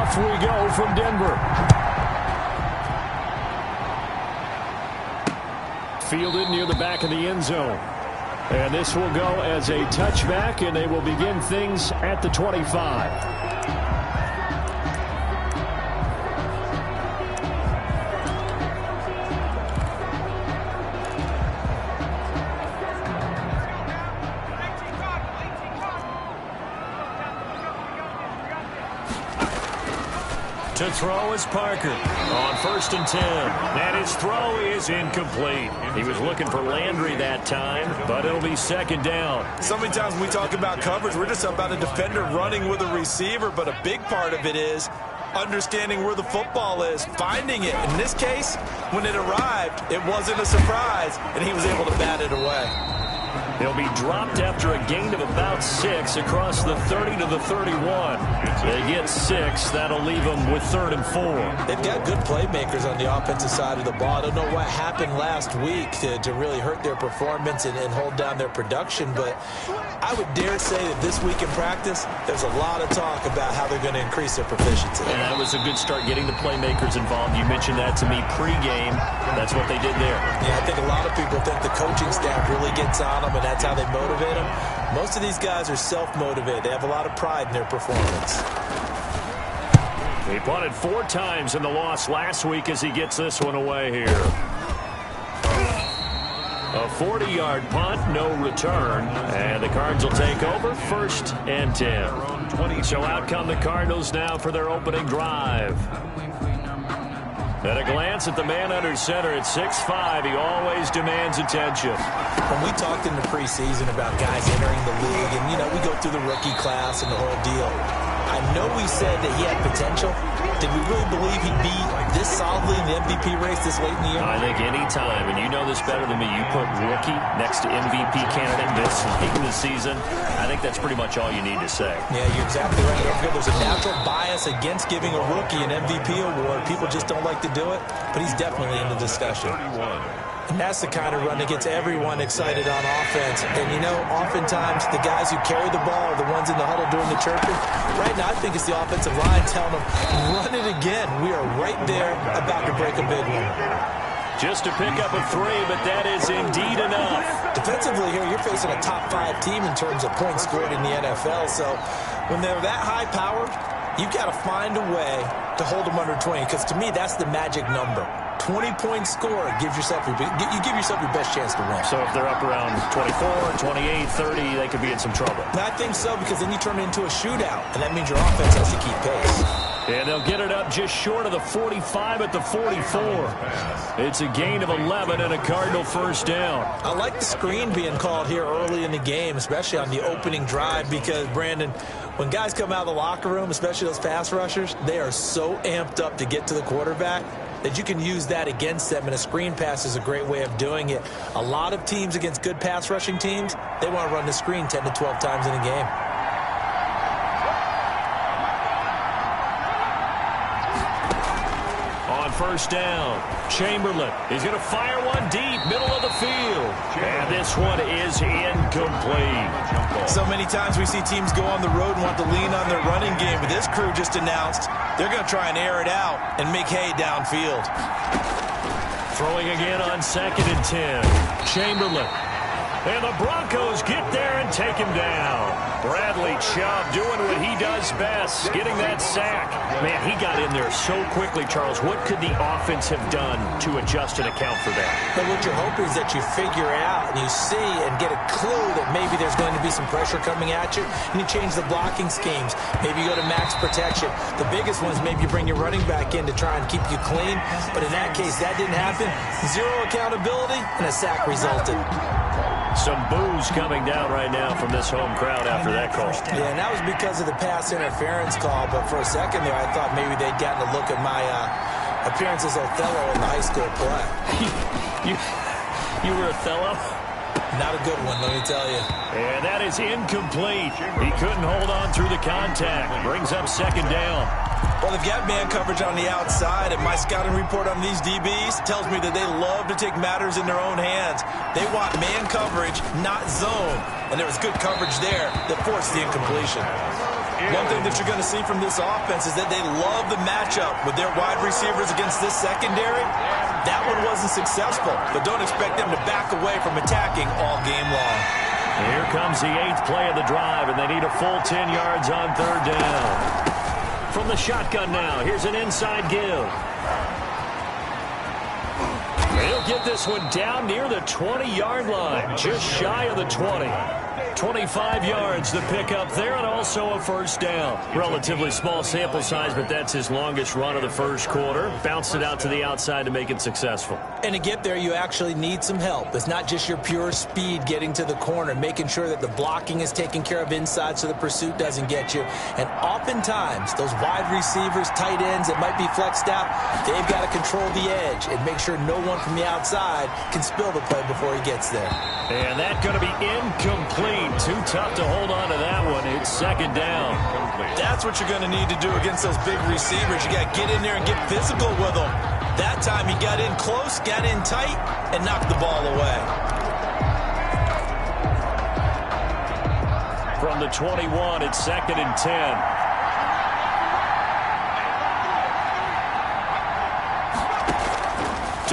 Off we go from Denver. Fielded near the back of the end zone. And this will go as a touchback, and they will begin things at the 25. To throw is Parker on 1st and 10. And his throw is incomplete. He was looking for Landry that time, but it'll be 2nd down. So many times when we talk about coverage, we're just about a defender running with a receiver, but a big part of it is understanding where the football is, finding it. In this case, when it arrived, it wasn't a surprise, and he was able to bat it away. He'll be dropped after a gain of about 6 across the 30 to the 31. They get 6. That'll leave them with 3rd and 4. They've got good playmakers on the offensive side of the ball. I don't know what happened last week to really hurt their performance and hold down their production, but I would dare say that this week in practice, there's a lot of talk about how they're going to increase their proficiency. And that was a good start getting the playmakers involved. You mentioned that to me pregame. That's what they did there. Yeah, I think a lot of people think the coaching staff really gets on them, and that's how they motivate them. Most of these guys are self-motivated. They have a lot of pride in their performance. He punted 4 times in the loss last week as he gets this one away here. A 40-yard punt, no return, and the Cards will take over 1st and 10. So out come the Cardinals now for their opening drive. At a glance at the man under center at 6'5", he always demands attention. When we talked in the preseason about guys entering the league, and, you know, we go through the rookie class and the whole deal, I know we said that he had potential. Did we really believe he'd be this solidly in the MVP race this late in the year? I think any time, and you know this better than me, you put rookie next to MVP candidate this late in the season, I think that's pretty much all you need to say. Yeah, you're exactly right. Don't forget there's a natural bias against giving a rookie an MVP award. People just don't like to do it, but he's definitely in the discussion. And that's the kind of run that gets everyone excited on offense. And, you know, oftentimes the guys who carry the ball are the ones in the huddle doing the chirping. Right now, I think it's the offensive line telling them, run it again. We are right there about to break a big one. Just to pick up a 3, but that is indeed enough. Defensively here, you're facing a top 5 team in terms of points scored in the NFL. So when they're that high powered, you've got to find a way to hold them under 20. Because to me, that's the magic number. 20-point score gives yourself you give yourself your best chance to win. So if they're up around 24, 28, 30, they could be in some trouble. And I think so, because then you turn it into a shootout, and that means your offense has to keep pace. And they'll get it up just short of the 45 at the 44. It's a gain of 11 and a Cardinal 1st down. I like the screen being called here early in the game, especially on the opening drive, because, Brandon, when guys come out of the locker room, especially those pass rushers, they are so amped up to get to the quarterback that you can use that against them, and a screen pass is a great way of doing it. A lot of teams against good pass rushing teams, they want to run the screen 10 to 12 times in a game. On 1st down, Chamberlain. He's going to fire one deep, middle of the field. And this one is incomplete. So many times we see teams go on the road and want to lean on their running game, but this crew just announced they're going to try and air it out and make hay downfield. Throwing again on 2nd and 10. Chamberlain. And the Broncos get there and take him down. Bradley Chubb doing what he does best, getting that sack. Man, he got in there so quickly, Charles. What could the offense have done to adjust and account for that? But what you're hoping is that you figure out and you see and get a clue that maybe there's going to be some pressure coming at you, and you change the blocking schemes. Maybe you go to max protection. The biggest one is maybe you bring your running back in to try and keep you clean. But in that case, that didn't happen. Zero accountability, and a sack resulted. Some boos coming down right now from this home crowd after that call. Yeah, and that was because of the pass interference call. But for a second there, I thought maybe they'd gotten a look at my appearance as Othello in the high school play. You were Othello? Not a good one, let me tell you. And that is incomplete. He couldn't hold on through the contact. Brings up 2nd down. Well, they've got man coverage on the outside, and my scouting report on these DBs tells me that they love to take matters in their own hands. They want man coverage, not zone. And there was good coverage there that forced the incompletion. One thing that you're going to see from this offense is that they love the matchup with their wide receivers against this secondary. That one wasn't successful, but don't expect them to back away from attacking all game long. Here comes the 8th play of the drive, and they need a full 10 yards on 3rd down. From the shotgun now, here's an inside give. He'll get this one down near the 20-yard line, just shy of the 20. 25 yards to pick up there, and also a first down. Relatively small sample size, but that's his longest run of the first quarter. Bounced it out to the outside to make it successful. And to get there, you actually need some help. It's not just your pure speed getting to the corner, making sure that the blocking is taken care of inside so the pursuit doesn't get you. And oftentimes, those wide receivers, tight ends that might be flexed out, they've got to control the edge and make sure no one from the outside can spill the play before he gets there. And that's going to be incomplete. Too tough to hold on to that one. It's 2nd down. That's what you're going to need to do against those big receivers. You got to get in there and get physical with them. That time he got in close, got in tight, and knocked the ball away. From the 21, it's 2nd and 10.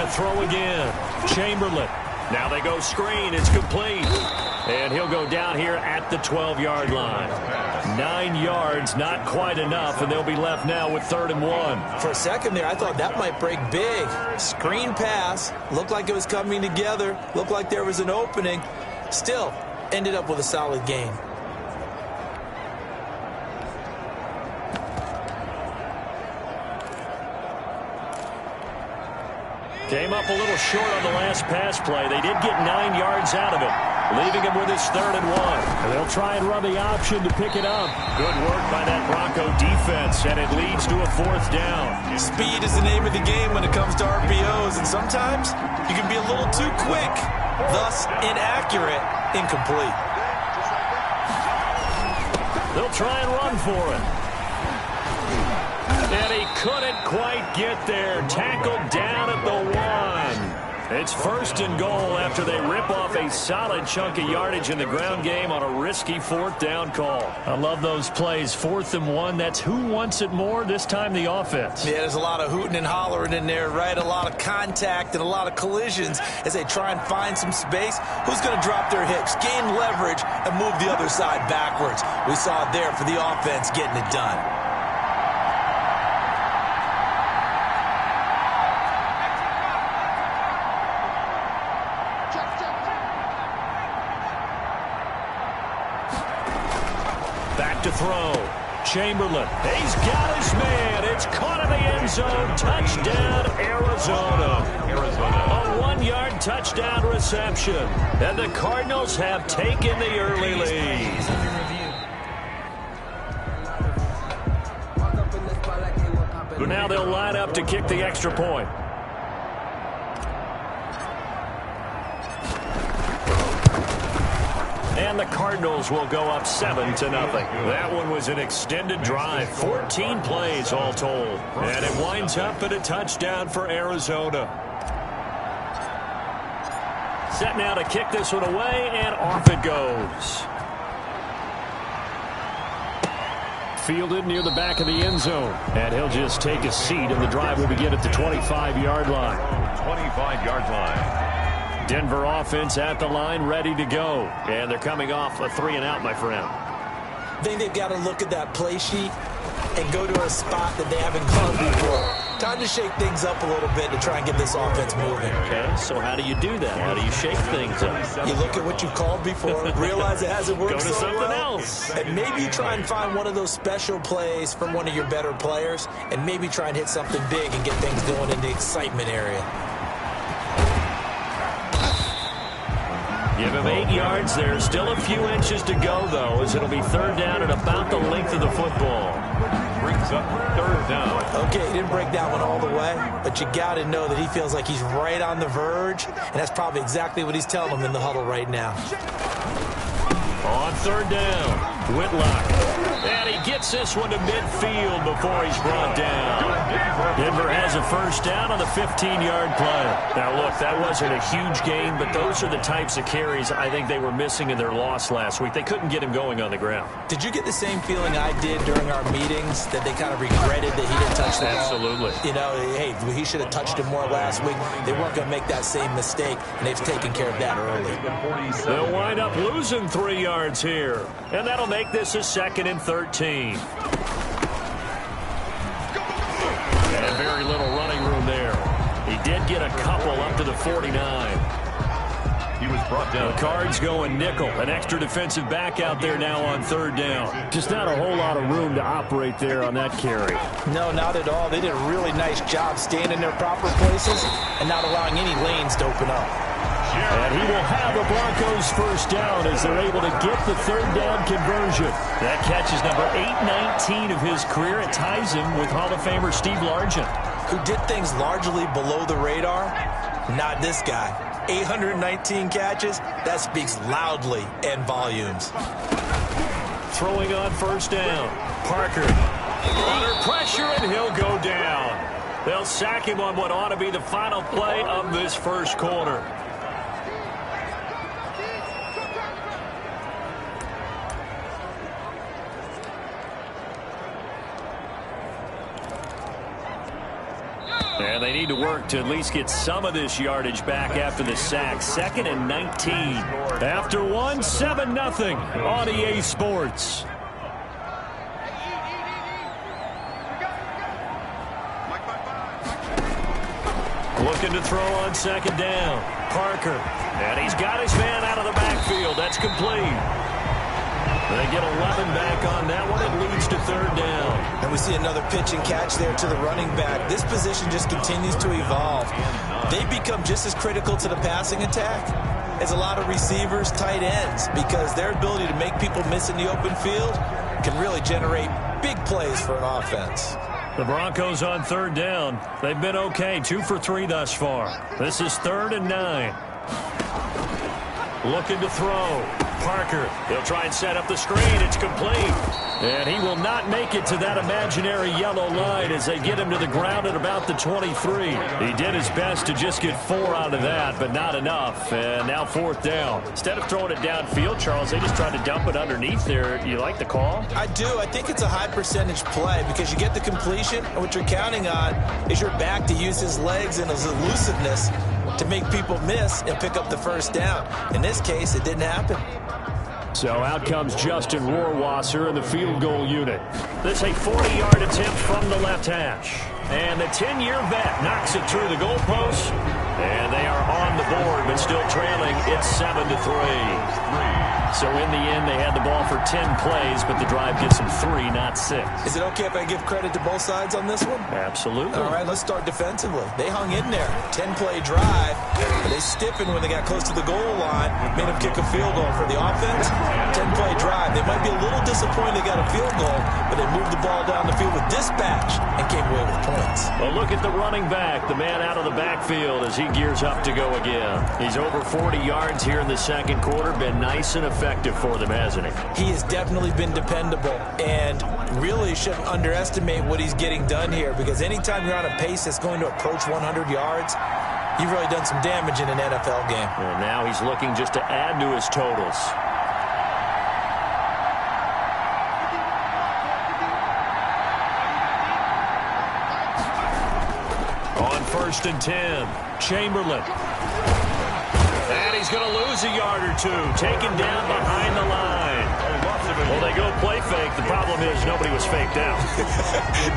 To throw again, Chamberlain. Now they go screen. It's complete. And he'll go down here at the 12-yard line. 9 yards, not quite enough, and they'll be left now with 3rd and 1. For a second there, I thought that might break big. Screen pass. Looked like it was coming together. Looked like there was an opening. Still, ended up with a solid game. Came up a little short on the last pass play. They did get 9 yards out of it, leaving him with his 3rd and 1. And they'll try and run the option to pick it up. Good work by that Bronco defense, and it leads to a 4th down. Speed is the name of the game when it comes to RPOs, and sometimes you can be a little too quick, thus inaccurate, incomplete. They'll try and run for it. And he couldn't quite get there. Tackled down at the 1. It's 1st and goal after they rip off a solid chunk of yardage in the ground game on a risky 4th down call. I love those plays. 4th and 1. That's who wants it more, this time the offense. Yeah, there's a lot of hooting and hollering in there, right? A lot of contact and a lot of collisions as they try and find some space. Who's going to drop their hips, gain leverage, and move the other side backwards? We saw it there for the offense getting it done. To throw. Chamberlain. He's got his man. It's caught in the end zone. Touchdown, Arizona. A 1-yard touchdown reception. And the Cardinals have taken the early lead. But now they'll line up to kick the extra point. And the Cardinals will go up 7-0. That one was an extended drive. 14 plays all told. And it winds up at a touchdown for Arizona. Set now to kick this one away, and off it goes. Fielded near the back of the end zone. And he'll just take a seat, and the drive will begin at the 25-yard line. 25-yard line. Denver offense at the line, ready to go. And they're coming off a 3-and-out, my friend. I think they've got to look at that play sheet and go to a spot that they haven't gone before. Time to shake things up a little bit to try and get this offense moving. Okay, so how do you do that? How do you shake things up? You look at what you've called before, realize it hasn't worked so well. Go to something else. And maybe try and find one of those special plays from one of your better players, and maybe try and hit something big and get things going in the excitement area. Give him 8 yards there. Still a few inches to go, though, as it'll be 3rd down at about the length of the football. Brings up 3rd down. Okay, he didn't break that one all the way, but you got to know that he feels like he's right on the verge, and that's probably exactly what he's telling them in the huddle right now. On 3rd down, Whitlock. And he gets Gets this one to midfield before he's brought down. Denver has a first down on the 15-yard play. Now, look, that wasn't a huge gain, but those are the types of carries I think they were missing in their loss last week. They couldn't get him going on the ground. Did you get the same feeling I did during our meetings, that they kind of regretted that he didn't touch the ball? Absolutely. You know, hey, he should have touched it more last week. They weren't going to make that same mistake, and they've taken care of that early. They'll wind up losing 3 yards here, and that'll make this a 2nd and 13. And very little running room there. He did get a couple up to the 49. He was brought down. The Cards going nickel. An extra defensive back out there now on 3rd down. Just not a whole lot of room to operate there on that carry. No, not at all. They did a really nice job staying in their proper places and not allowing any lanes to open up. And he will have the Broncos first down as they're able to get the 3rd down conversion. That catch is number 819 of his career. It ties him with Hall of Famer Steve Largent, who did things largely below the radar. Not this guy. 819 catches, that speaks loudly in volumes. Throwing on first down. Parker under pressure, and he'll go down. They'll sack him on what ought to be the final play of this first quarter. And they need to work to at least get some of this yardage back after the sack. 2nd and 19. After one, 7-0 on EA Sports. Looking to throw on 2nd down. Parker. And he's got his man out of the backfield. That's complete. They get 11 back on that one. It leads to 3rd down. And we see another pitch and catch there to the running back. This position just continues to evolve. They become just as critical to the passing attack as a lot of receivers, tight ends, because their ability to make people miss in the open field can really generate big plays for an offense. The Broncos on 3rd down. They've been okay, 2 for 3 thus far. This is 3rd and 9. Looking to throw. Parker, he'll try and set up the screen. It's complete. And he will not make it to that imaginary yellow line as they get him to the ground at about the 23. He did his best to just get 4 out of that, but not enough. And now 4th down. Instead of throwing it downfield, Charles, they just tried to dump it underneath there. You like the call? I do. I think it's a high percentage play because you get the completion, and what you're counting on is your back to use his legs and his elusiveness to make people miss and pick up the first down. In this case, it didn't happen. So out comes Justin Rohrwasser in the field goal unit. This a 40-yard attempt from the left hash. And the 10-year vet knocks it through the goalpost. And they are on the board, but still trailing. It's 7-3. So in the end, they had the ball for 10 plays, but the drive gets them 3, not 6. Is it okay if I give credit to both sides on this one? Absolutely. All right, let's start defensively. They hung in there. 10-play drive. But they stiffened when they got close to the goal line. Made them kick a field goal for the offense. 10-play drive. They might be a little disappointed they got a field goal, but they moved the ball down the field with dispatch and came away with points. Well, look at the running back, the man out of the backfield as he gears up to go again. He's over 40 yards here in the second quarter. Been nice and effective for them, hasn't he? He has definitely been dependable, and really shouldn't underestimate what he's getting done here, because anytime you're on a pace that's going to approach 100 yards, you've really done some damage in an NFL game. And now he's looking just to add to his totals. On 1st and 10, Chamberlain. And he's going to lose a yard or two. Taken down behind the line. Well, they go play fake. The problem is nobody was faked out.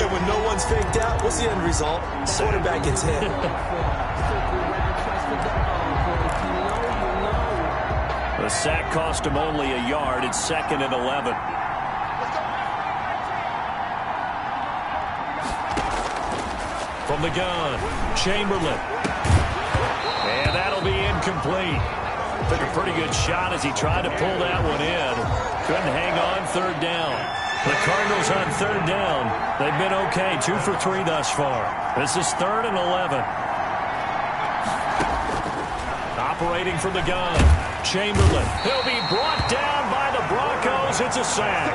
And when no one's faked out, what's the end result? Quarterback gets hit. The sack cost him only a yard. It's 2nd and 11. From the gun, Chamberlain. And that'll be incomplete. Took a pretty good shot as he tried to pull that one in. Couldn't hang on 3rd down. The Cardinals on 3rd down. They've been okay, 2 for 3 thus far. This is 3rd and 11. Operating from the gun, Chamberlain. He'll be brought down by the Broncos. It's a sack.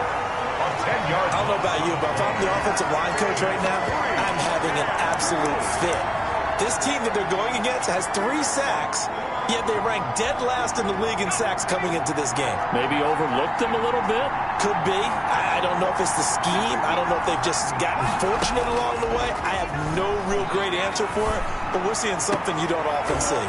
10-yard. I don't know about you, but if I'm the offensive line coach right now, I'm having an absolute fit. This team that they're going against has 3 sacks, yet they rank dead last in the league in sacks coming into this game. Maybe overlooked them a little bit? Could be. I don't know if it's the scheme. I don't know if they've just gotten fortunate along the way. I have no real great answer for it, but we're seeing something you don't often see.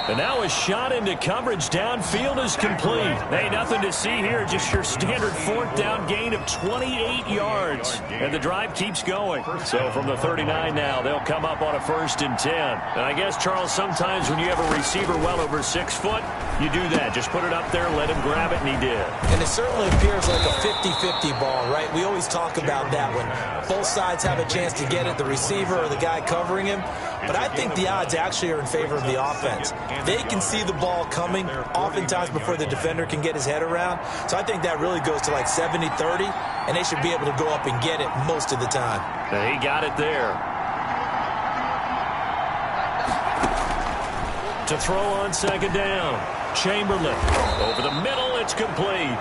And now a shot into coverage downfield is complete. Hey, nothing to see here, just your standard 4th down gain of 28 yards. And the drive keeps going. So from the 39 now, they'll come up on a 1st and 10. And I guess, Charles, sometimes when you have a receiver well over 6 foot, you do that. Just put it up there, let him grab it, and he did. And it certainly appears like a 50-50 ball, right? We always talk about that when both sides have a chance to get it, the receiver or the guy covering him. But I think the odds actually are in favor of the offense. They can see the ball coming oftentimes before the defender can get his head around. So I think that really goes to like 70-30, and they should be able to go up and get it most of the time. And he got it there. To throw on 2nd down. Chamberlain. Over the middle, it's complete.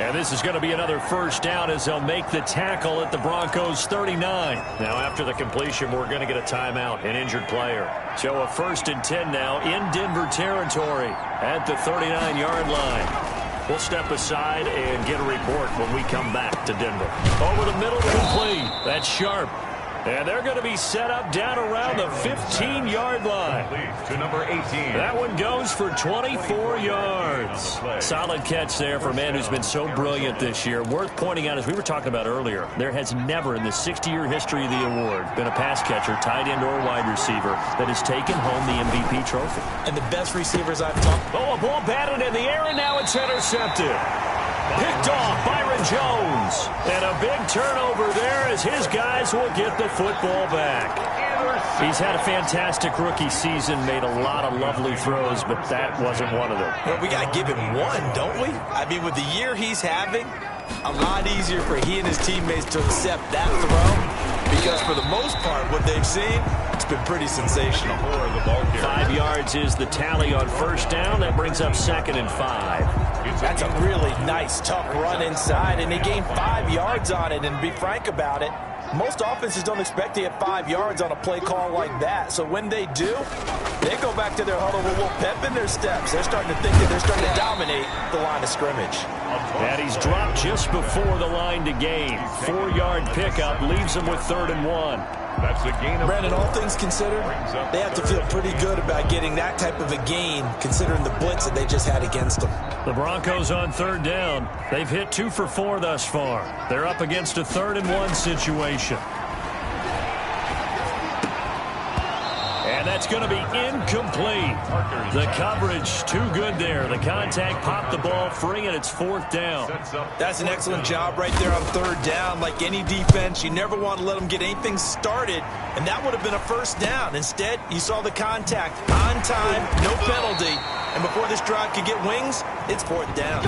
And this is going to be another 1st down as they'll make the tackle at the Broncos 39. Now after the completion, we're going to get a timeout, an injured player. So a 1st and 10 now in Denver territory at the 39-yard line. We'll step aside and get a report when we come back to Denver. Over the middle, complete. That's Sharp. And they're going to be set up down around the 15-yard line. To number 18. That one goes for 24 yards. Solid catch there for a man who's been so brilliant this year. Worth pointing out, as we were talking about earlier, there has never in the 60-year history of the award been a pass catcher, tight end, or wide receiver that has taken home the MVP trophy. And the best receivers I've talked. Oh, a ball batted in the air, and now it's intercepted. Picked off Byron Jones. And a big turnover there as his guys will get the football back. He's had a fantastic rookie season, made a lot of lovely throws, but that wasn't one of them. Well, we got to give him one, don't we? I mean, with the year he's having, a lot easier for he and his teammates to accept that throw, because for the most part, what they've seen, it's been pretty sensational. 5 yards is the tally on 1st down. That brings up 2nd and 5. That's a really nice, tough run inside, and they gained 5 yards on it. And to be frank about it, most offenses don't expect to get 5 yards on a play call like that. So when they do, they go back to their huddle with a little pep in their steps. They're starting to think that they're starting to dominate the line of scrimmage. And he's dropped just before the line to gain. 4-yard pickup leaves him with 3rd and 1. That's the gain of Brandon, all things considered, they have to feel pretty good about getting that type of a gain, considering the blitz that they just had against them. The Broncos on 3rd down. They've hit 2 for 4 thus far. They're up against a 3rd and 1 situation. And that's going to be incomplete. The coverage too good there. The contact popped the ball free, and it's 4th down. That's an excellent job right there on 3rd down. Like any defense, you never want to let them get anything started, and that would have been a 1st down. Instead, you saw the contact on time, no penalty, and before this drive could get wings, it's 4th down.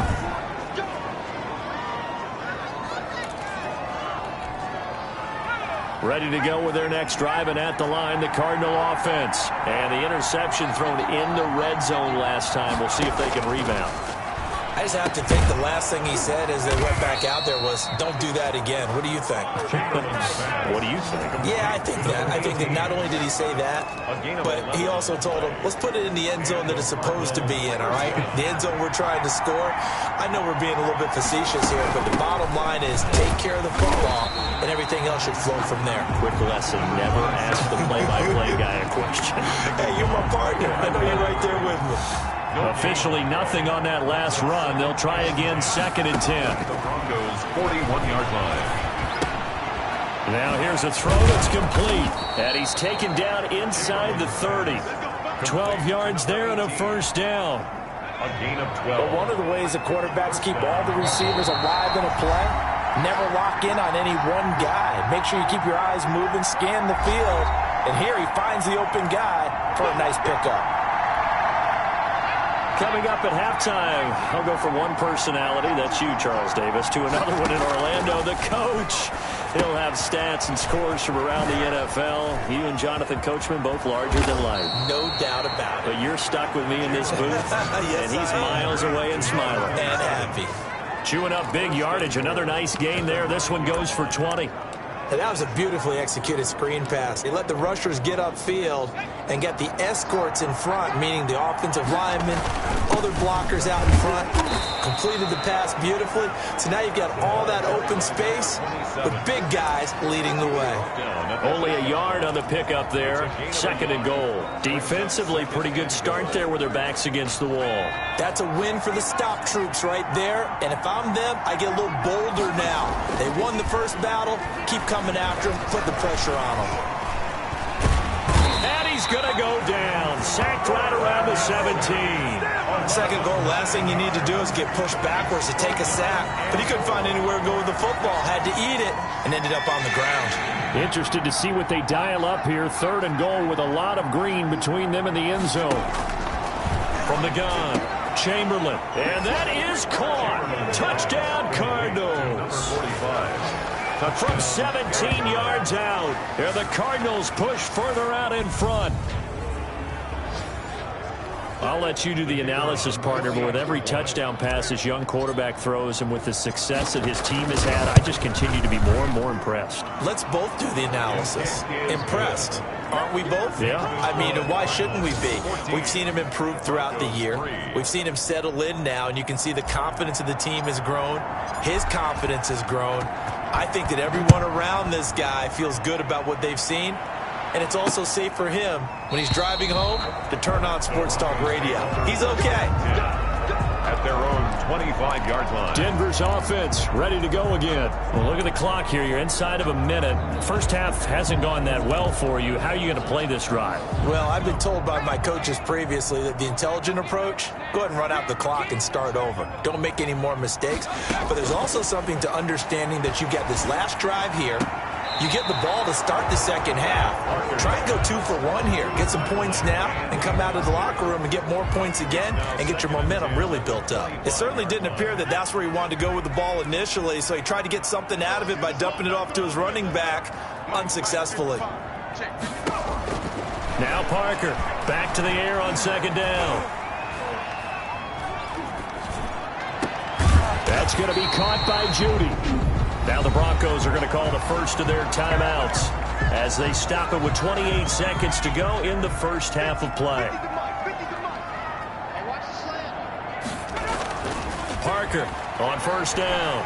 Ready to go with their next drive, and at the line, the Cardinal offense. And the interception thrown in the red zone last time. We'll see if they can rebound. I just have to think the last thing he said as they went back out there was, don't do that again. What do you think? What do you think? Yeah, I think that. I think that not only did he say that, but he also told him, let's put it in the end zone that it's supposed to be in, all right? The end zone we're trying to score. I know we're being a little bit facetious here, but the bottom line is take care of the football, and everything else should flow from there. Quick lesson, never ask the play-by-play guy a question. Hey, you're my partner. I know you're right there with me. Officially nothing on that last run. They'll try again, 2nd and 10. the Broncos' 41-yard line. Now here's a throw that's complete. And he's taken down inside the 30. 12 yards there and a 1st down. A gain of 12. But one of the ways the quarterbacks keep all the receivers alive in a play, never lock in on any one guy. Make sure you keep your eyes moving, scan the field. And here he finds the open guy for a nice pickup. Coming up at halftime, I'll go from one personality, that's you, Charles Davis, to another one in Orlando, the coach. He'll have stats and scores from around the NFL. You and Jonathan Coachman, both larger than life. No doubt about it. But you're stuck with me in this booth, Yes, and he's miles away and smiling. And happy. Chewing up big yardage. Another nice gain there. This one goes for 20. And that was a beautifully executed screen pass. He let the rushers get upfield and get the escorts in front, meaning the offensive linemen, other blockers out in front, completed the pass beautifully. So now you've got all that open space with big guys leading the way. Only a yard on the pickup there. 2nd and goal. Defensively, pretty good start there with their backs against the wall. That's a win for the stop troops right there. And if I'm them, I get a little bolder now. They won the first battle. Keep coming after them. Put the pressure on them. And he's going to go down. Sacked right around the 17. Second goal, last thing you need to do is get pushed backwards to take a sack. But he couldn't find anywhere to go with the football. Had to eat it and ended up on the ground. Interested to see what they dial up here. 3rd and goal with a lot of green between them and the end zone. From the gun, Chamberlain. And that is caught. Touchdown, Cardinals. From 17 yards out. And the Cardinals push further out in front. I'll let you do the analysis, partner, but with every touchdown pass this young quarterback throws and with the success that his team has had, I just continue to be more and more impressed. Let's both do the analysis. Impressed. Aren't we both? Yeah. I mean, and why shouldn't we be? We've seen him improve throughout the year. We've seen him settle in now, and you can see the confidence of the team has grown. His confidence has grown. I think that everyone around this guy feels good about what they've seen. And it's also safe for him when he's driving home to turn on Sports Talk Radio. He's okay. At their own 25-yard line. Denver's offense ready to go again. Well, look at the clock here. You're inside of a minute. First half hasn't gone that well for you. How are you going to play this drive? Well, I've been told by my coaches previously that the intelligent approach, go ahead and run out the clock and start over. Don't make any more mistakes. But there's also something to understanding that you get this last drive here. You get the ball to start the second half. Try and go 2 for 1 here. Get some points now and come out of the locker room and get more points again and get your momentum really built up. It certainly didn't appear that that's where he wanted to go with the ball initially, so he tried to get something out of it by dumping it off to his running back unsuccessfully. Now Parker back to the air on 2nd down. That's going to be caught by Judy. Now the Broncos are going to call the first of their timeouts as they stop it with 28 seconds to go in the first half of play. Parker on 1st down.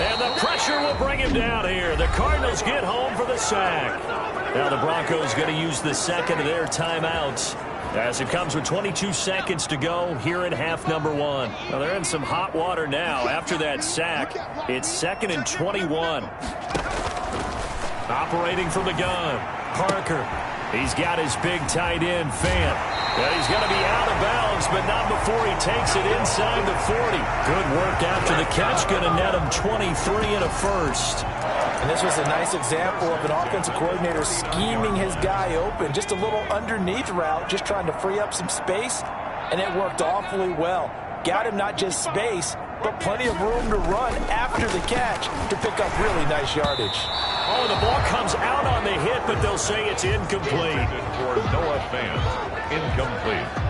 And the pressure will bring him down here. The Cardinals get home for the sack. Now the Broncos going to use the second of their timeouts as it comes with 22 seconds to go here in half number 1. Now they're in some hot water now after that sack. It's 2nd and 21. Operating from the gun, Parker. He's got his big tight end, Fant. Well, he's going to be out of bounds, but not before he takes it inside the 40. Good work after the catch. Going to net him 23 and a first. And this was a nice example of an offensive coordinator scheming his guy open. Just a little underneath route, just trying to free up some space, and it worked awfully well. Got him not just space, but plenty of room to run after the catch to pick up really nice yardage. Oh, the ball comes out on the hit, but they'll say it's incomplete. For Noah Fant, incomplete.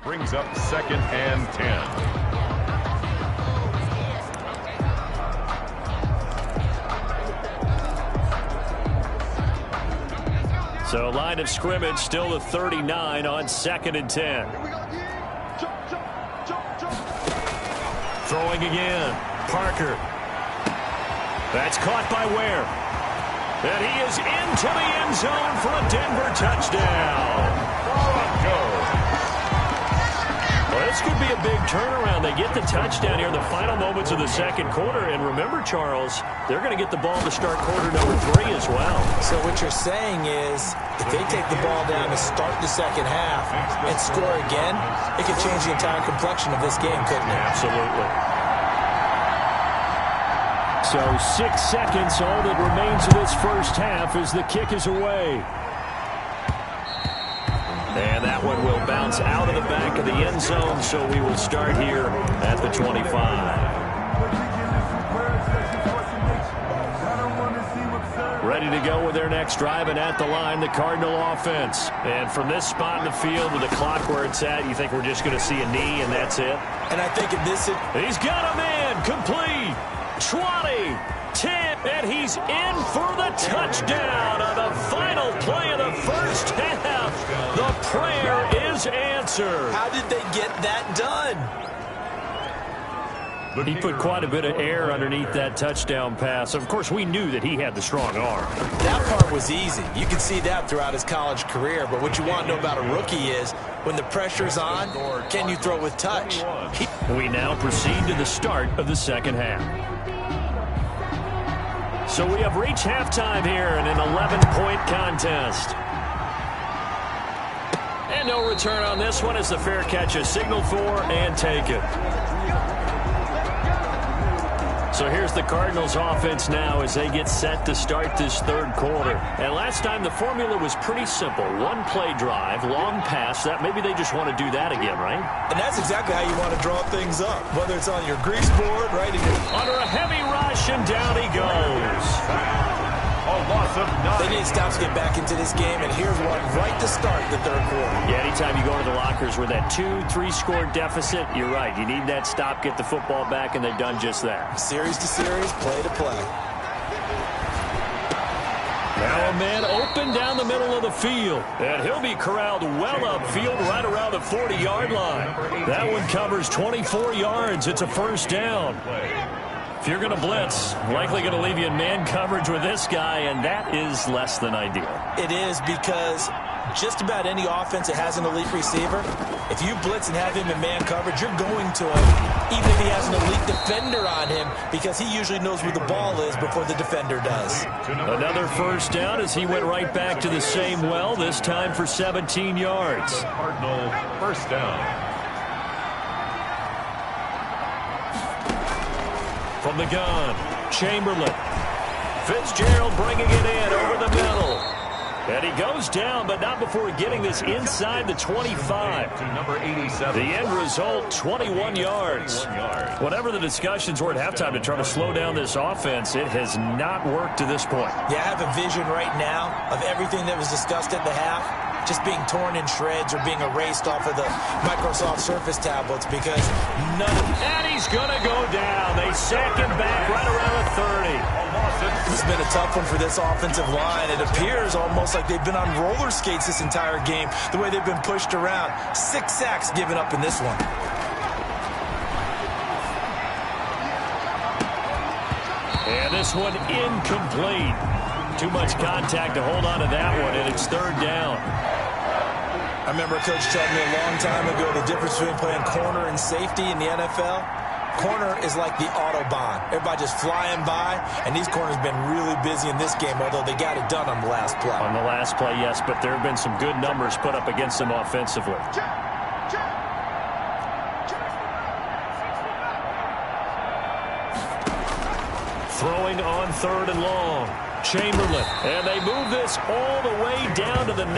Brings up 2nd and 10. So line of scrimmage still the 39 on 2nd and 10. Throwing again. Parker. That's caught by Ware. And he is into the end zone for a Denver touchdown. Well, this could be a big turnaround. They get the touchdown here in the final moments of the second quarter. And remember, Charles, they're going to get the ball to start quarter number 3 as well. So what you're saying is if they take the ball down to start the second half and score again, it could change the entire complexion of this game, couldn't it? Absolutely. So 6 seconds, all that remains of this first half as the kick is away. And that one will bounce out of the back of the end zone, so we will start here at the 25. Ready to go with their next drive, and at the line, the Cardinal offense. And from this spot in the field with the clock where it's at, you think we're just going to see a knee and that's it? And I think in this... He's got a man, complete. 20, 10, and he's in for the touchdown on the final play of the first half. The prayer is answered. How did they get that done? He put quite a bit of air underneath that touchdown pass. Of course, we knew that he had the strong arm. That part was easy. You can see that throughout his college career. But what you want to know about a rookie is when the pressure's on, can you throw with touch? We now proceed to the start of the second half. So we have reached halftime here in an 11-point contest. And no return on this one as the fair catch is signaled for and taken. So here's the Cardinals offense now as they get set to start this third quarter. And last time the formula was pretty simple. One play drive, long pass. That maybe they just want to do that again, right? And that's exactly how you want to draw things up. Whether it's on your grease board, right? Under a heavy rush, and down he goes. A loss of 9. They need stops to get back into this game, and here's one right to start the third quarter. Yeah, anytime you go to the lockers with that 2-3 score deficit, you're right. You need that stop, get the football back, and they've done just that. Series to series, play to play. Now a man open down the middle of the field, and he'll be corralled well upfield right around the 40-yard line. That one covers 24 yards. It's a first down. If you're going to blitz, likely going to leave you in man coverage with this guy, and that is less than ideal. It is because just about any offense that has an elite receiver, if you blitz and have him in man coverage, you're going to him, even if he has an elite defender on him, because he usually knows where the ball is before the defender does. Another first down as he went right back to the same well, this time for 17 yards. Cardinal first down. From the gun, Chamberlain. Fitzgerald bringing it in over the middle. And he goes down, but not before getting this inside the 25. To number 87. The end result, 21 yards. Whatever the discussions were at halftime to try to slow down this offense, it has not worked to this point. Yeah, I have a vision right now of everything that was discussed at the half just being torn in shreds or being erased off of the Microsoft Surface tablets because none of it. And he's going to go down. They sack him back right around the 30. It's been a tough one for this offensive line. It appears almost like they've been on roller skates this entire game, the way they've been pushed around. 6 sacks given up in this one. And this one incomplete. Too much contact to hold on to that one, and it's third down. I remember a coach telling me a long time ago the difference between playing corner and safety in the NFL. Corner is like the Autobahn. Everybody just flying by, and these corners have been really busy in this game, although they got it done on the last play. On the last play, yes, but there have been some good numbers put up against them offensively. Throwing on third and long. Chamberlain, and they move this all the way down to the 9.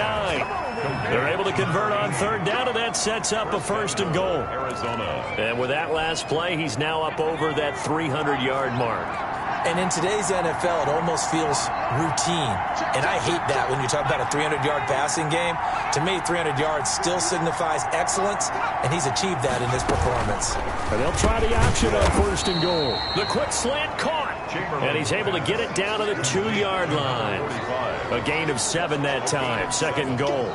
They're able to convert on third down, and that sets up a first and goal. Arizona. And with that last play, he's now up over that 300-yard mark. And in today's NFL, it almost feels routine. And I hate that when you talk about a 300-yard passing game. To me, 300 yards still signifies excellence, and he's achieved that in this performance. And they'll try the option on 1st and goal. The quick slant caught. And he's able to get it down to the 2-yard line. A gain of 7 that time. 2nd and goal.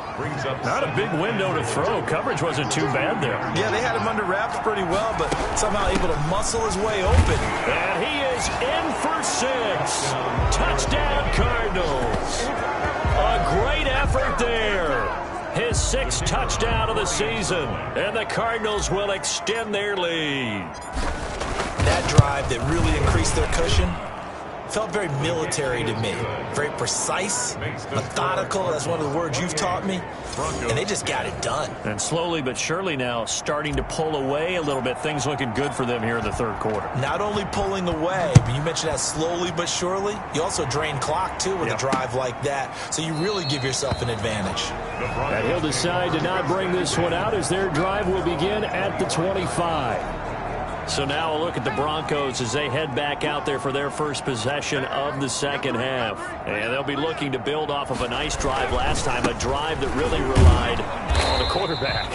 Not a big window to throw. Coverage wasn't too bad there. Yeah, they had him under wraps pretty well, but somehow able to muscle his way open. And he is in for 6. Touchdown, Cardinals. A great effort there. His 6th touchdown of the season. And the Cardinals will extend their lead. That drive that really increased their cushion felt very military to me. Very precise, methodical. That's one of the words you've taught me. And they just got it done. And slowly but surely now starting to pull away a little bit. Things looking good for them here in the 3rd quarter. Not only pulling away, but you mentioned that slowly but surely. You also drain clock, too, with a drive like that. So you really give yourself an advantage. And he'll decide to not bring this one out as their drive will begin at the 25. So now a look at the Broncos as they head back out there for their first possession of the 2nd half. And they'll be looking to build off of a nice drive last time, a drive that really relied on the quarterback.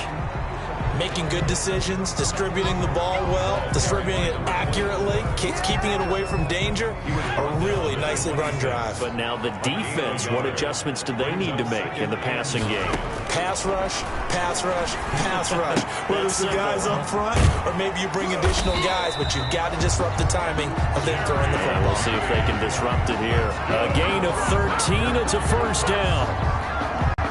Making good decisions, distributing the ball well, distributing it accurately, keeping it away from danger. A really nicely run drive. But now the defense, what adjustments do they need to make in the passing game? Pass rush, pass rush, pass rush. Whether it's the guys up front or maybe you bring additional guys, but you've got to disrupt the timing of them throwing the football. We'll see if they can disrupt it here. A gain of 13. It's a 1st down.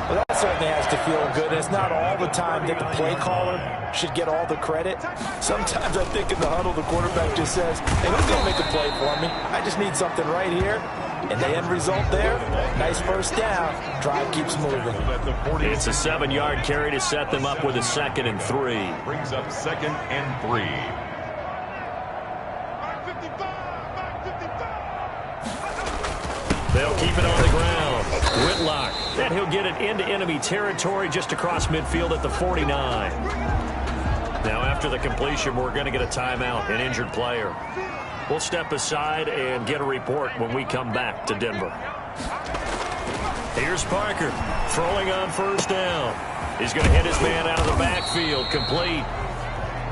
Well, that certainly has to feel good. It's not all the time that the play caller should get all the credit. Sometimes I think in the huddle, the quarterback just says, hey, who's going to make a play for me? I just need something right here. And the end result there, nice 1st down. Drive keeps moving. It's a 7-yard carry to set them up with a 2nd and 3. Brings up 2nd and 3. They'll keep it on the ground. Whitlock. And he'll get it into enemy territory just across midfield at the 49. Now after the completion, we're going to get a timeout, an injured player. We'll step aside and get a report when we come back to Denver. Here's Parker throwing on 1st down. He's going to hit his man out of the backfield, complete.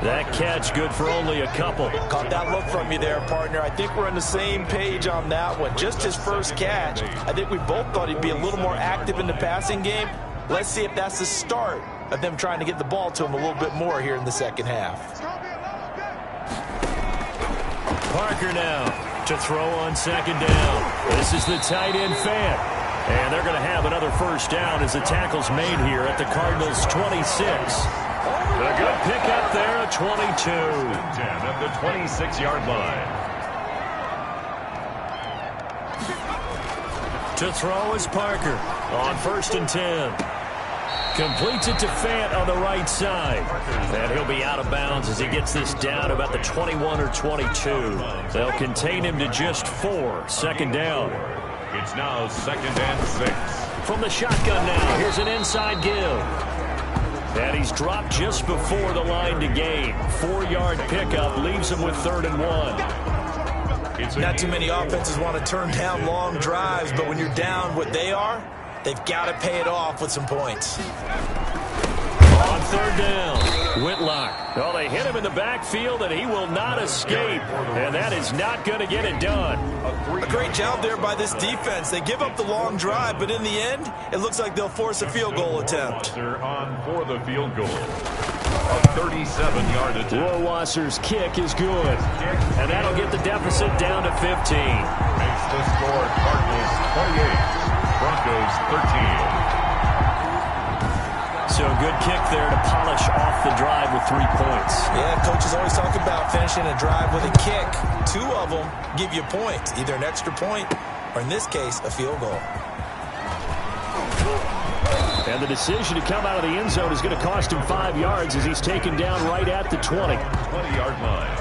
That catch good for only a couple. Caught that look from you there, partner. I think we're on the same page on that one. Just his 1st catch. I think we both thought he'd be a little more active in the passing game. Let's see if that's the start of them trying to get the ball to him a little bit more here in the 2nd half. Parker now to throw on 2nd down. This is the tight end Fant. And they're going to have another 1st down as the tackle's made here at the Cardinals' 26. A good pickup there at 22. 10 at the 26-yard line. To throw is Parker on 1st and 10. Completes it to Fant on the right side. And he'll be out of bounds as he gets this down about the 21 or 22. They'll contain him to just 4. 2nd down. It's now 2nd and 6. From the shotgun now, here's an inside give. And he's dropped just before the line to gain. 4-yard pickup leaves him with 3rd and 1. Not too many offenses want to turn down long drives, but when you're down what they are, they've got to pay it off with some points. On 3rd down, Whitlock. Oh, they hit him in the backfield, and he will not escape. And that is not going to get it done. A great job there by this defense. They give up the long drive, but in the end, it looks like they'll force a field goal attempt. They're on for the field goal. A 37-yard attempt. Rohrwasser's kick is good. And that'll get the deficit down to 15. Makes the score Cardinals 28, Broncos 13. So a good kick there to polish off the drive with 3 points. Yeah, coaches always talk about finishing a drive with a kick. 2 of them give you points, either an extra point or, in this case, a field goal. And the decision to come out of the end zone is going to cost him 5 yards as he's taken down right at the 20. 20-yard line.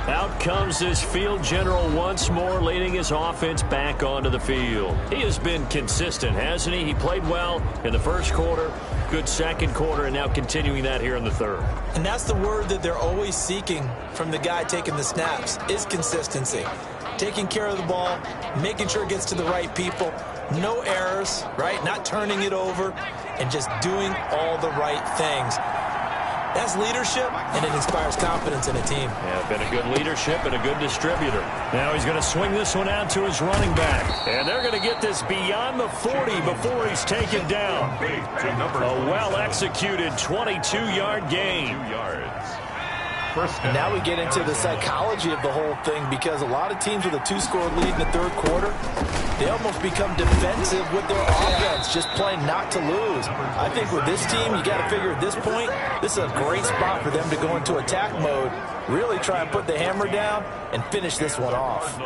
Out comes this field general once more, leading his offense back onto the field. He has been consistent, hasn't he? He played well in the first quarter, good second quarter, and now continuing that here in the third. And that's the word that they're always seeking from the guy taking the snaps, is consistency. Taking care of the ball, making sure it gets to the right people, no errors, right? Not turning it over, and just doing all the right things. That's leadership, and it inspires confidence in a team. Yeah, been a good leadership and a good distributor. Now he's going to swing this one out to his running back. And they're going to get this beyond the 40 before he's taken down. A well-executed 22-yard gain. And now we get into the psychology of the whole thing, because a lot of teams with a two-score lead in the third quarter, they almost become defensive with their offense, just playing not to lose. I think with this team, you got to figure at this point, this is a great spot for them to go into attack mode, really try and put the hammer down and finish this one off.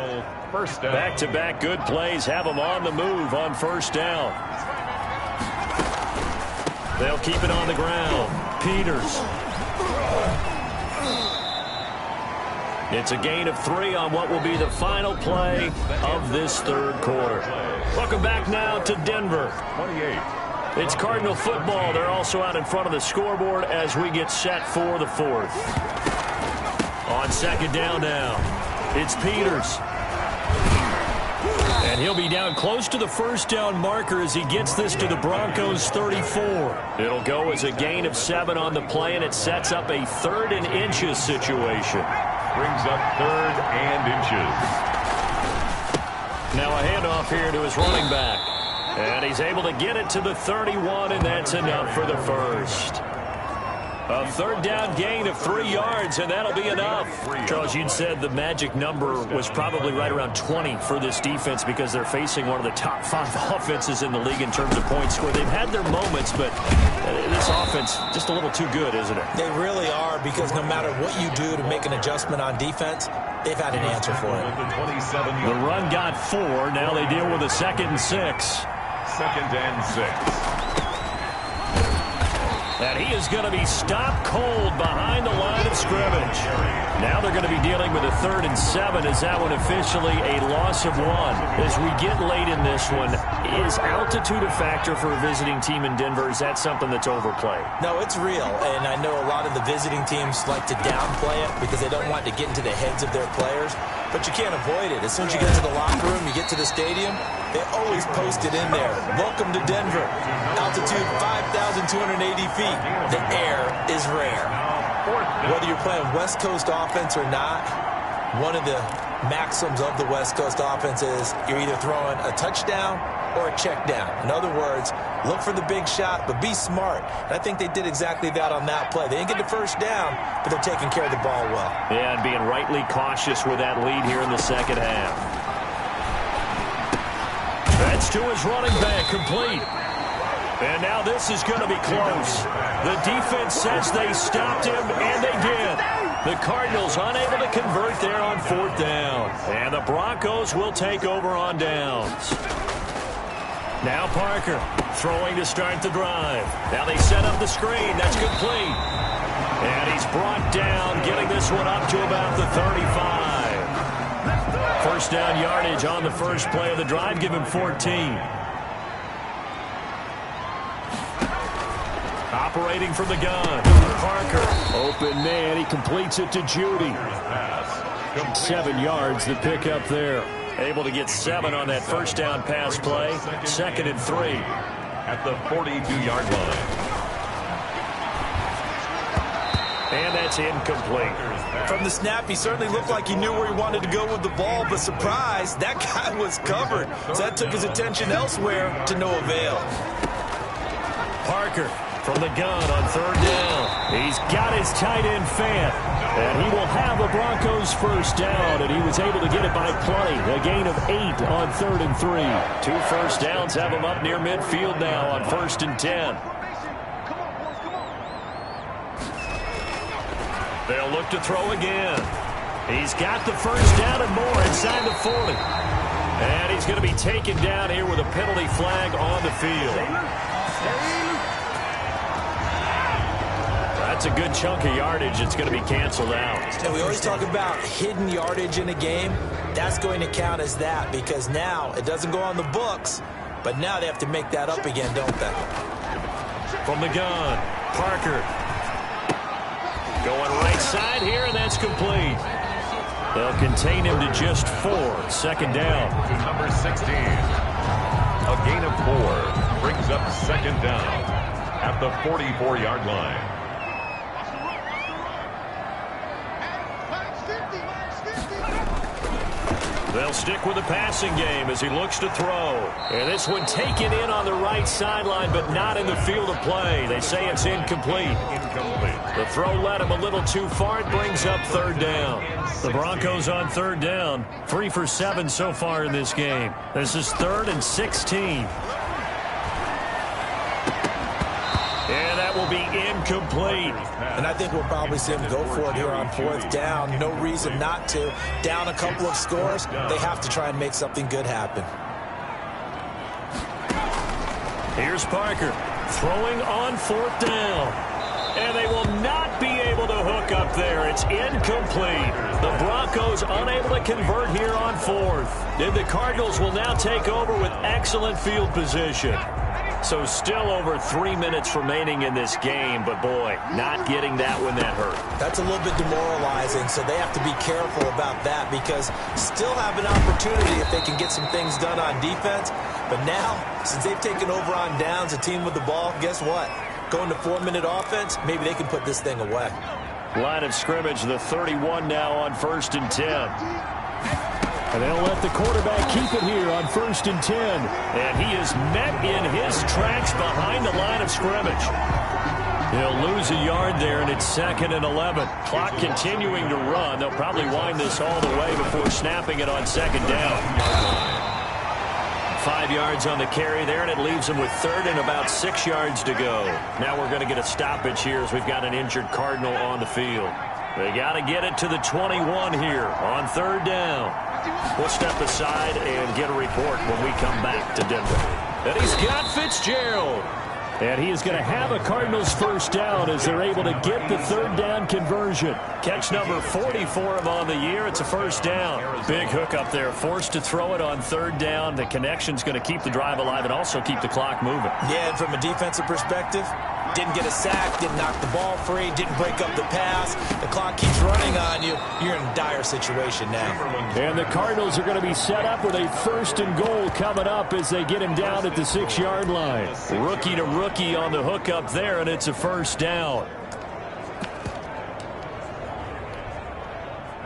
Back-to-back good plays have them on the move on first down. They'll keep it on the ground. Peters. It's a gain of 3 on what will be the final play of this third quarter. Welcome back now to Denver. 28. It's Cardinal football. They're also out in front of the scoreboard as we get set for the fourth. On second down now, it's Peters. And he'll be down close to the first down marker as he gets this to the Broncos' 34. It'll go as a gain of 7 on the play, and it sets up a 3rd and inches situation. Brings up 3rd and inches. Now a handoff here to his running back. And he's able to get it to the 31, and that's enough for the first. A 3rd down gain of 3 yards, and that'll be enough. Charles, you'd said the magic number was probably right around 20 for this defense because they're facing one of the top 5 offenses in the league in terms of points scored. They've had their moments, but this offense just a little too good, isn't it? They really are, because no matter what you do to make an adjustment on defense, they've had an answer for it. The run got 4. Now they deal with a 2nd and 6. 2nd and 6. And he is going to be stopped cold behind the line of scrimmage. Now they're going to be dealing with a 3rd and 7 as that one officially a loss of 1. As we get late in this one, is altitude a factor for a visiting team in Denver? Is that something that's overplayed? No, it's real, and I know a lot of the visiting teams like to downplay it because they don't want to get into the heads of their players, but you can't avoid it. As soon as you get to the locker room, you get to the stadium, they always post it in there. Welcome to Denver. Altitude 5,280 feet. The air is rare. Whether you're playing West Coast offense or not, one of the maxims of the West Coast offense is you're either throwing a touchdown or a check down. In other words, look for the big shot, but be smart. And I think they did exactly that on that play. They didn't get the first down, but they're taking care of the ball well. Yeah, and being rightly cautious with that lead here in the second half. That's to his running back, complete. And now this is going to be close. The defense says they stopped him, and they did. The Cardinals unable to convert there on 4th down. And the Broncos will take over on downs. Now Parker throwing to start the drive. Now they set up the screen. That's complete. And he's brought down, getting this one up to about the 35. First down yardage on the first play of the drive. Give him 14. Operating from the gun. Parker. Open man. He completes it to Judy. 7 yards the pick up there. Able to get 7 on that first down pass play. 2nd and 3. At the 42-yard line. And that's incomplete. From the snap, he certainly looked like he knew where he wanted to go with the ball, but surprise, that guy was covered. So that took his attention elsewhere to no avail. Parker from the gun on 3rd down. He's got his tight end Fant. And he will have the Broncos first down, and he was able to get it by plenty. A gain of 8 on 3rd and 3. 2 first downs have him up near midfield now on 1st and 10. They'll look to throw again. He's got the first down and more inside the 40. And he's going to be taken down here with a penalty flag on the field. That's that's a good chunk of yardage that's going to be canceled out. And we always talk about hidden yardage in a game. That's going to count as that because now it doesn't go on the books, but now they have to make that up again, don't they? From the gun, Parker. Going right side here, and that's complete. They'll contain him to just 4. Second down. To number 16. A gain of 4 brings up second down at the 44-yard line. They'll stick with the passing game as he looks to throw. And this one taken in on the right sideline, but not in the field of play. They say it's incomplete. The throw led him a little too far. It brings up third down. The Broncos on third down. 3 for 7 so far in this game. This is 3rd and 16. And that will be incomplete. And I think we'll probably see him go for it here on 4th down. No reason not to. Down a couple of scores, they have to try and make something good happen. Here's Parker throwing on 4th down. And they will not be able to hook up there. It's incomplete. The Broncos unable to convert here on 4th. And the Cardinals will now take over with excellent field position. So still over 3 minutes remaining in this game, but boy, not getting that when that hurt. That's a little bit demoralizing, so they have to be careful about that because still have an opportunity if they can get some things done on defense. But now, since they've taken over on downs, a team with the ball, guess what? Going to 4-minute offense, maybe they can put this thing away. Line of scrimmage, the 31 now on 1st and 10. And they'll let the quarterback keep it here on 1st and 10. And he is met in his tracks behind the line of scrimmage. He'll lose a yard there, and it's 2nd and 11. Clock continuing to run. They'll probably wind this all the way before snapping it on 2nd down. 5 yards on the carry there, and it leaves them with 3rd and about 6 yards to go. Now we're going to get a stoppage here as we've got an injured Cardinal on the field. They got to get it to the 21 here on 3rd down. We'll step aside and get a report when we come back to Denver. And he's got Fitzgerald. And he is going to have a Cardinals first down as they're able to get the 3rd down conversion. Catch number 40 for him on the year. It's a first down. Big hook up there. Forced to throw it on 3rd down. The connection's going to keep the drive alive and also keep the clock moving. Yeah, and from a defensive perspective, didn't get a sack, didn't knock the ball free, didn't break up the pass. The clock keeps running on you. You're in a dire situation now. And the Cardinals are going to be set up with a 1st and goal coming up as they get him down at the 6-yard line. Rookie to rookie on the hook up there, and it's a first down.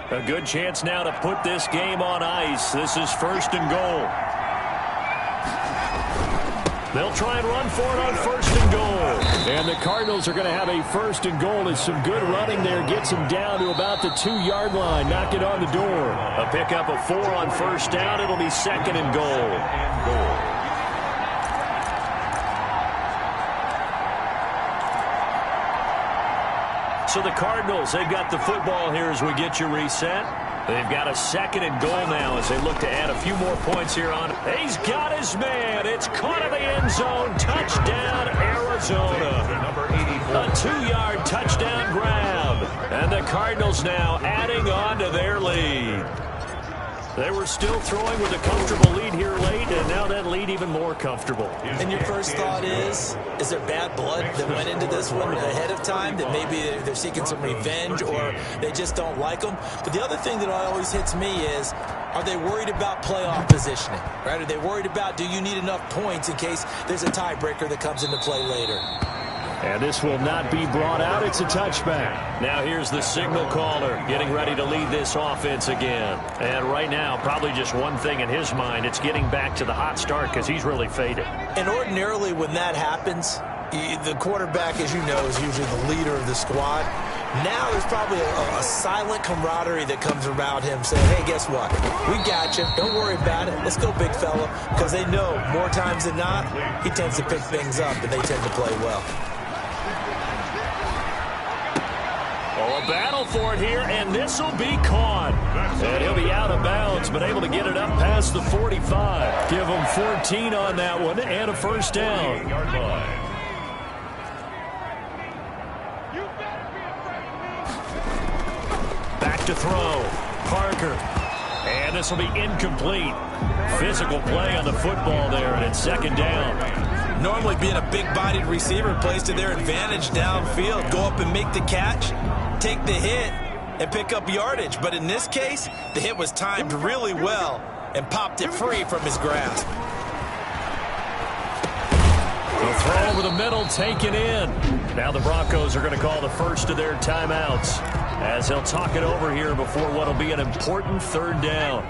A good chance now to put this game on ice. This is 1st and goal. They'll try and run for it on 1st and goal. And the Cardinals are going to have a 1st and goal as some good running there gets them down to about the 2-yard line. Knock it on the door. A pickup of 4 on 1st down. It'll be 2nd and goal. So the Cardinals, they've got the football here as we get you reset. They've got a 2nd and goal now as they look to add a few more points here on. He's got his man. It's caught in the end zone. Touchdown, Arizona. A 2-yard touchdown grab. And the Cardinals now adding on to their lead. They were still throwing with a comfortable lead here late, and now that lead even more comfortable. And your first thought is there bad blood that went into this one ahead of time, that maybe they're seeking some revenge or they just don't like them? But the other thing that always hits me is, are they worried about playoff positioning? Right? Are they worried about, do you need enough points in case there's a tiebreaker that comes into play later? And this will not be brought out. It's a touchback. Now here's the signal caller getting ready to lead this offense again. And right now, probably just one thing in his mind. It's getting back to the hot start because he's really faded. And ordinarily when that happens, the quarterback, as you know, is usually the leader of the squad. Now there's probably a silent camaraderie that comes around him saying, hey, guess what? We got you. Don't worry about it. Let's go, big fella. Because they know more times than not, he tends to pick things up and they tend to play well. Oh, a battle for it here, and this will be caught. And he'll be out of bounds, but able to get it up past the 45. Give him 14 on that one, and a first down. to throw. Parker. And this will be incomplete. Physical play on the football there, and it's second down. Normally being a big-bodied receiver plays to their advantage downfield. Go up and make the catch, take the hit, and pick up yardage. But in this case, the hit was timed really well and popped it free from his grasp. The throw over the middle, taken in. Now the Broncos are going to call the first of their timeouts as they'll talk it over here before what will be an important third down.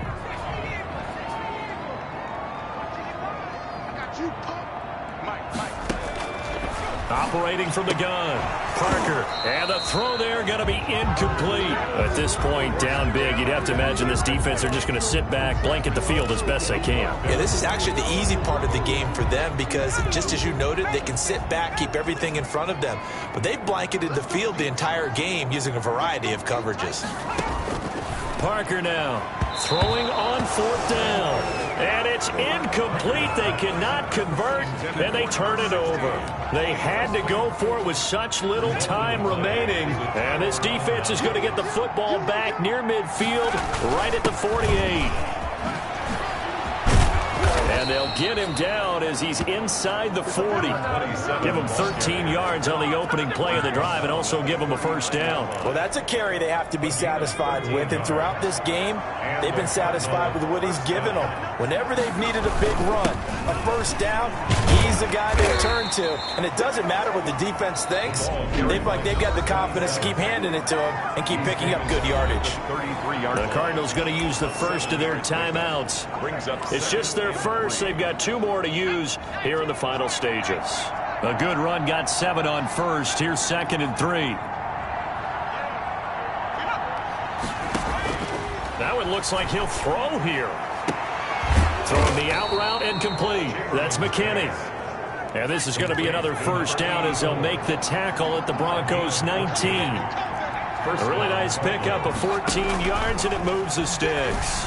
Operating from the gun, Parker, and the throw there going to be incomplete. At this point, down big, you'd have to imagine this defense are just going to sit back, blanket the field as best they can. Yeah, this is actually the easy part of the game for them because, just as you noted, they can sit back, keep everything in front of them. But they've blanketed the field the entire game using a variety of coverages. Parker now throwing on fourth down. And it's incomplete. They cannot convert, and they turn it over. They had to go for it with such little time remaining. And this defense is going to get the football back near midfield, right at the 48. And they'll get him down as he's inside the 40. Give him 13 yards on the opening play of the drive and also give him a first down. Well, that's a carry they have to be satisfied with. And throughout this game, they've been satisfied with what he's given them. Whenever they've needed a big run, a first down, he's the guy they turn to. And it doesn't matter what the defense thinks. They've got the confidence to keep handing it to him and keep picking up good yardage. The Cardinals going to use the first of their timeouts. It's just their first. They've got two more to use here in the final stages. A good run got 7 on first. Here's 2nd and 3. Now it looks like he'll throw here. Throwing the out route incomplete. That's McKinney. And this is going to be another first down as they'll make the tackle at the Broncos 19. A really nice pickup of 14 yards, and it moves the sticks.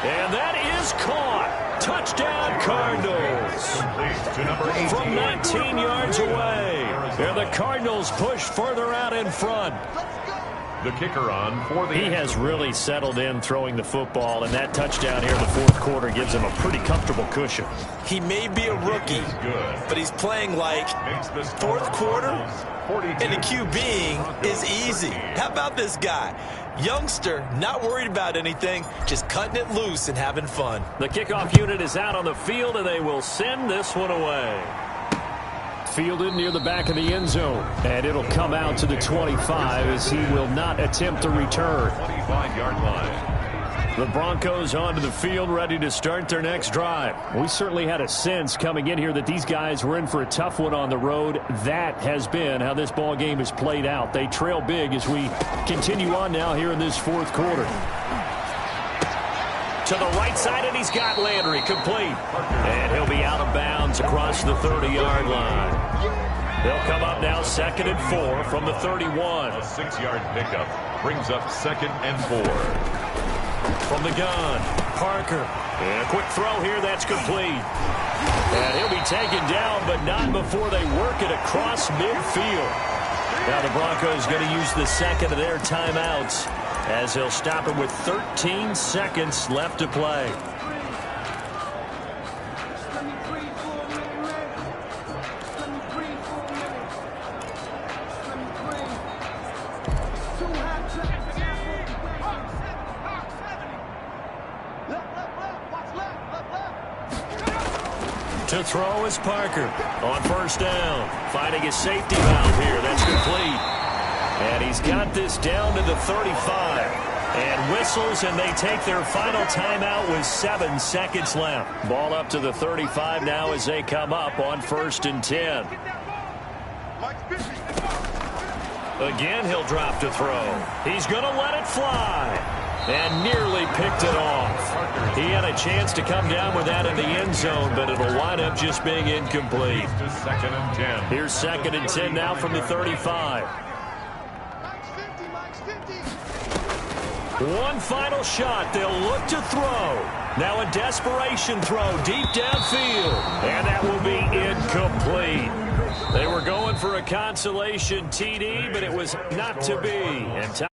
And that is caught. Touchdown, Cardinals. From 19 yards away. And the Cardinals push further out in front. The kicker on for the... He has really settled in throwing the football, and that touchdown here in the fourth quarter gives him a pretty comfortable cushion. He may be a rookie, but he's playing like fourth quarter, and the QBing is easy. How about this guy? Youngster, not worried about anything, just cutting it loose and having fun. The kickoff unit is out on the field, and they will send this one away. Fielded near the back of the end zone, and it'll come out to the 25 as he will not attempt to return. 25-yard line. The Broncos onto the field, ready to start their next drive. We certainly had a sense coming in here that these guys were in for a tough one on the road. That has been how this ball game has played out. They trail big as we continue on now here in this fourth quarter. To the right side, and he's got Landry complete. And he'll be out of bounds across the 30-yard line. They'll come up now 2nd and 4 from the 31. A 6-yard pickup brings up 2nd and 4. From the gun, Parker. And a quick throw here, that's complete. And he'll be taken down, but not before they work it across midfield. Now the Broncos going to use the second of their timeouts as they'll stop it with 13 seconds left to play. To throw is Parker on first down. Finding his safety valve here. That's complete. And he's got this down to the 35. And whistles, and they take their final timeout with 7 seconds left. Ball up to the 35 now as they come up on 1st and 10. Again, he'll drop to throw. He's going to let it fly. And nearly picked it off. He had a chance to come down with that in the end zone, but it'll wind up just being incomplete. Second and 10. Here's 2nd and 10 now from the 35. One final shot. They'll look to throw. Now a desperation throw deep downfield. And that will be incomplete. They were going for a consolation TD, but it was not to be. And